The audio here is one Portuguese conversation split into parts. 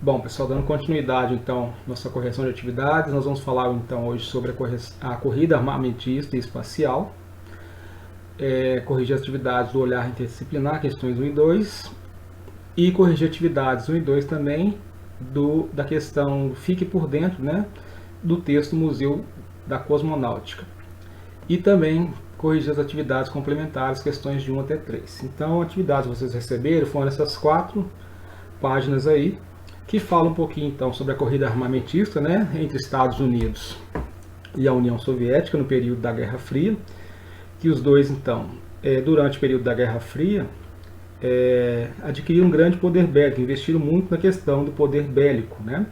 Bom, pessoal, dando continuidade então nossa correção de atividades, nós vamos falar então hoje sobre a corrida armamentista e espacial, corrigir as atividades do olhar interdisciplinar, questões 1 e 2, e corrigir atividades 1 e 2 também da questão Fique por Dentro, né, do texto Museu da Cosmonáutica. E também corrigir as atividades complementares, questões de 1 até 3. Então, atividades que vocês receberam foram essas 4 páginas aí, que fala um pouquinho então sobre a corrida armamentista, né, entre Estados Unidos e a União Soviética no período da Guerra Fria, que os dois então, durante o período da Guerra Fria, adquiriram um grande poder bélico, investiram muito na questão do poder bélico, né,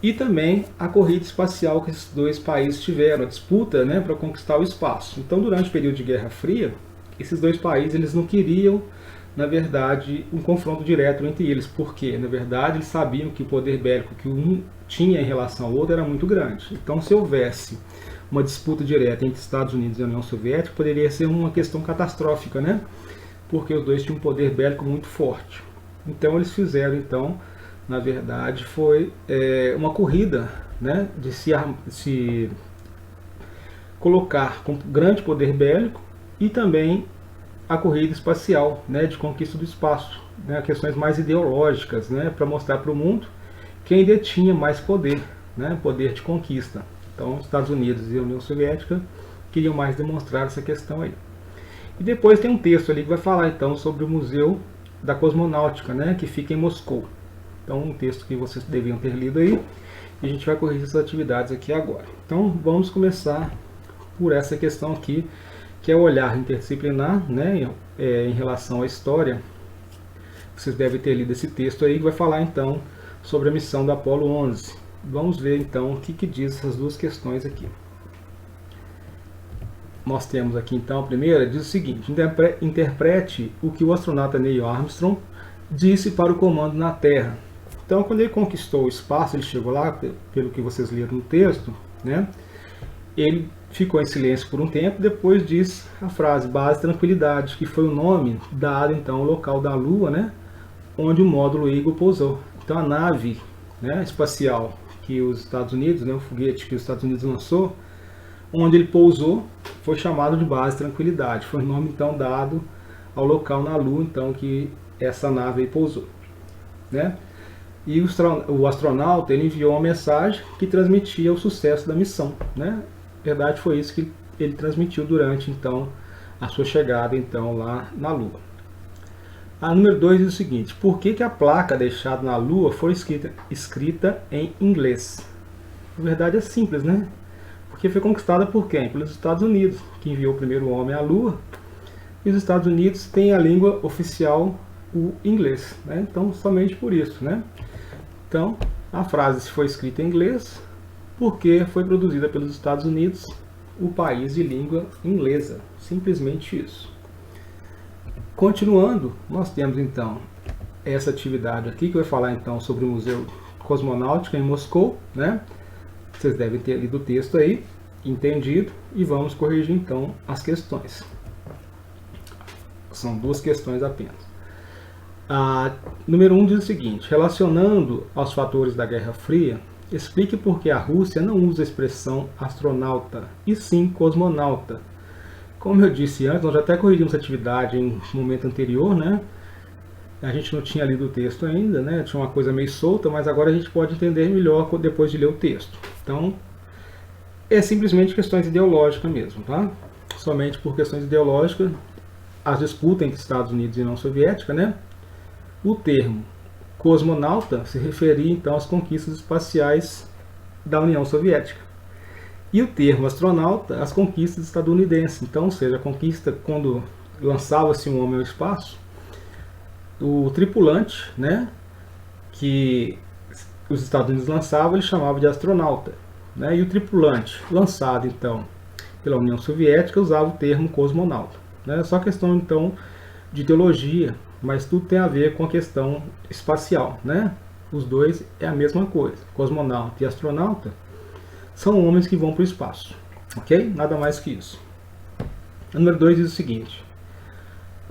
e também a corrida espacial que esses dois países tiveram, a disputa, né, para conquistar o espaço. Então, durante o período de Guerra Fria, esses dois países eles não queriam, na verdade, um confronto direto entre eles, porque, na verdade, eles sabiam que o poder bélico que um tinha em relação ao outro era muito grande. Então, se houvesse uma disputa direta entre Estados Unidos e a União Soviética, poderia ser uma questão catastrófica, né? Porque os dois tinham um poder bélico muito forte. Então, eles fizeram, então, na verdade, foi uma corrida, né, de se colocar com grande poder bélico e também a corrida espacial, né, de conquista do espaço, né, questões mais ideológicas, né, para mostrar para o mundo quem detinha mais poder, né, poder de conquista. Então, os Estados Unidos e a União Soviética queriam mais demonstrar essa questão aí. E depois tem um texto ali que vai falar então sobre o Museu da Cosmonáutica, né, que fica em Moscou. Então, um texto que vocês deviam ter lido aí, e a gente vai corrigir essas atividades aqui agora. Então, vamos começar por essa questão aqui, que é o olhar interdisciplinar, né, em relação à história. Vocês devem ter lido esse texto aí, que vai falar então sobre a missão do Apolo 11. Vamos ver então o que diz essas duas questões aqui. Nós temos aqui então a primeira, diz o seguinte: interprete o que o astronauta Neil Armstrong disse para o comando na Terra. Então, quando ele conquistou o espaço, ele chegou lá, pelo que vocês leram no texto, né, ele ficou em silêncio por um tempo, depois diz a frase Base Tranquilidade, que foi o nome dado então ao local da Lua, né, onde o módulo Eagle pousou. Então a nave, né, espacial que os Estados Unidos, né, o foguete que os Estados Unidos lançou, onde ele pousou, foi chamado de Base Tranquilidade. Foi o nome então dado ao local na Lua então que essa nave aí pousou, né? E o astronauta ele enviou uma mensagem que transmitia o sucesso da missão, né? Na verdade foi isso que ele transmitiu durante então a sua chegada então lá na Lua. A número 2 diz o seguinte: por que a placa deixada na Lua foi escrita em inglês? Na verdade é simples, né? Porque foi conquistada por quem? Pelos Estados Unidos, que enviou o primeiro homem à Lua. E os Estados Unidos têm a língua oficial o inglês, né? Então somente por isso, né? Então a frase foi escrita em inglês porque foi produzida pelos Estados Unidos, o país de língua inglesa, simplesmente isso. Continuando, nós temos então essa atividade aqui que vai falar então sobre o Museu Cosmonáutica em Moscou, né? Vocês devem ter lido o texto aí, entendido, e vamos corrigir então as questões. São duas questões apenas. Número 1 diz o seguinte: relacionando aos fatores da Guerra Fria, explique por que a Rússia não usa a expressão astronauta, e sim cosmonauta. Como eu disse antes, nós já até corrigimos essa atividade em um momento anterior, né? A gente não tinha lido o texto ainda, né? Tinha uma coisa meio solta, mas agora a gente pode entender melhor depois de ler o texto. Então, é simplesmente questões ideológicas mesmo, tá? Somente por questões ideológicas, as disputas entre Estados Unidos e União Soviética, né? O termo cosmonauta se referia então às conquistas espaciais da União Soviética. E o termo astronauta às conquistas estadunidenses. Então, ou seja, a conquista quando lançava-se um homem ao espaço, o tripulante, né, que os Estados Unidos lançavam, ele chamava de astronauta, né? E o tripulante lançado então pela União Soviética usava o termo cosmonauta, né? Só questão então de ideologia, mas tudo tem a ver com a questão espacial, né? Os dois é a mesma coisa. Cosmonauta e astronauta são homens que vão para o espaço, ok? Nada mais que isso. A número 2 diz o seguinte: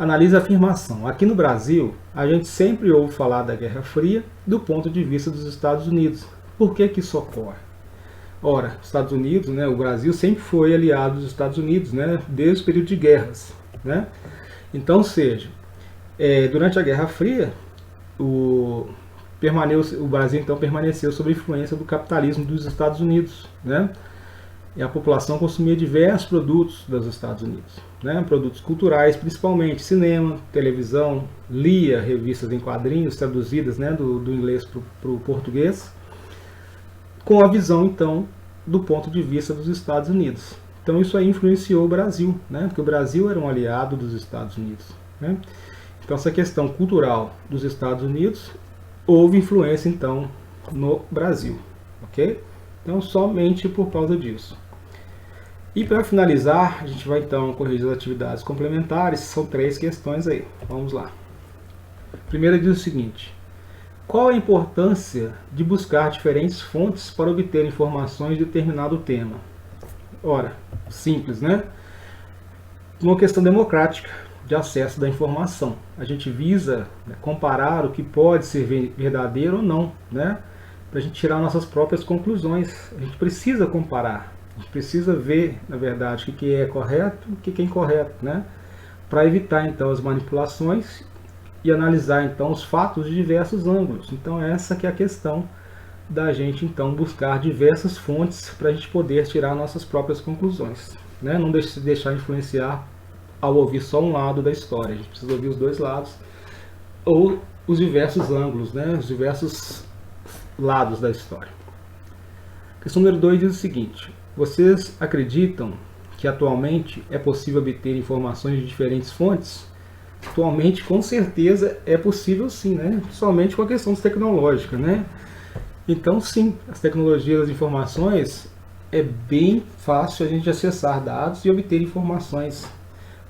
Analisa a afirmação. Aqui no Brasil, a gente sempre ouve falar da Guerra Fria do ponto de vista dos Estados Unidos. Por que que isso ocorre? Ora, os Estados Unidos, né, o Brasil sempre foi aliado dos Estados Unidos, né, desde o período de guerras, né? Então, durante a Guerra Fria, o Brasil então permaneceu sob a influência do capitalismo dos Estados Unidos, né? E a população consumia diversos produtos dos Estados Unidos, né? Produtos culturais, principalmente cinema, televisão, lia revistas em quadrinhos traduzidas, né, do inglês para o português, com a visão então do ponto de vista dos Estados Unidos. Então isso aí influenciou o Brasil, né? Porque o Brasil era um aliado dos Estados Unidos, né? Então essa questão cultural dos Estados Unidos houve influência então no Brasil, ok? Então somente por causa disso. E para finalizar, a gente vai então corrigir as atividades complementares. São 3 questões aí. Vamos lá. A primeira diz o seguinte: qual a importância de buscar diferentes fontes para obter informações de determinado tema? Ora, simples, né? Uma questão democrática de acesso da informação. A gente visa, né, comparar o que pode ser verdadeiro ou não, né? Para a gente tirar nossas próprias conclusões. A gente precisa comparar, a gente precisa ver, na verdade, o que é correto e o que é incorreto, né? Para evitar, então, as manipulações e analisar, então, os fatos de diversos ângulos. Então, essa que é a questão da gente, então, buscar diversas fontes para a gente poder tirar nossas próprias conclusões, né? Não se deixar influenciar ao ouvir só um lado da história. A gente precisa ouvir os 2 lados, ou os diversos ângulos, né? Os diversos lados da história. Questão número 2 diz o seguinte: vocês acreditam que atualmente é possível obter informações de diferentes fontes? Atualmente, com certeza, é possível sim, né? Principalmente com a questão tecnológica, né? Então, sim, as tecnologias das informações, é bem fácil a gente acessar dados e obter informações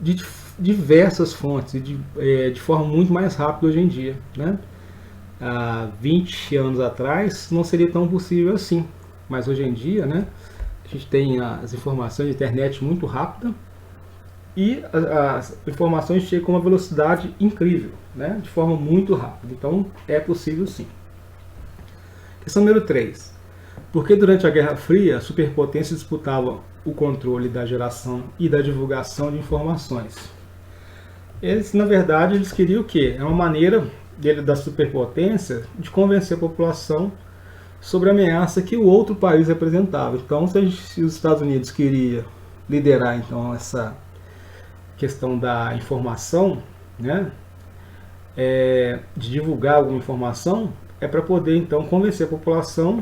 de diversas fontes e de forma muito mais rápida hoje em dia, né? Há 20 anos atrás não seria tão possível assim, mas hoje em dia, né, a gente tem as informações de internet muito rápida e as informações chegam com uma velocidade incrível, né, de forma muito rápida. Então é possível sim. Questão número 3. Por que durante a Guerra Fria as superpotências disputavam o controle da geração e da divulgação de informações? Eles, na verdade, eles queriam o quê? É uma maneira da superpotência de convencer a população sobre a ameaça que o outro país representava. Então, se os Estados Unidos queria liderar então essa questão da informação, né, de divulgar alguma informação, é para poder então convencer a população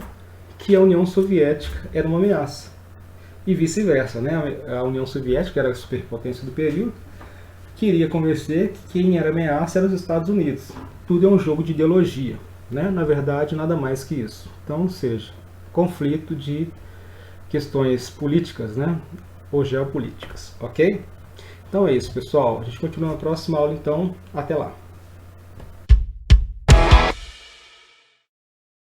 que a União Soviética era uma ameaça. E vice-versa, né? A União Soviética, que era a superpotência do período, queria convencer que quem era ameaça eram os Estados Unidos. Tudo é um jogo de ideologia, né? Na verdade, nada mais que isso. Então, ou seja, conflito de questões políticas, né? Ou geopolíticas, ok? Então é isso, pessoal. A gente continua na próxima aula, então. Até lá.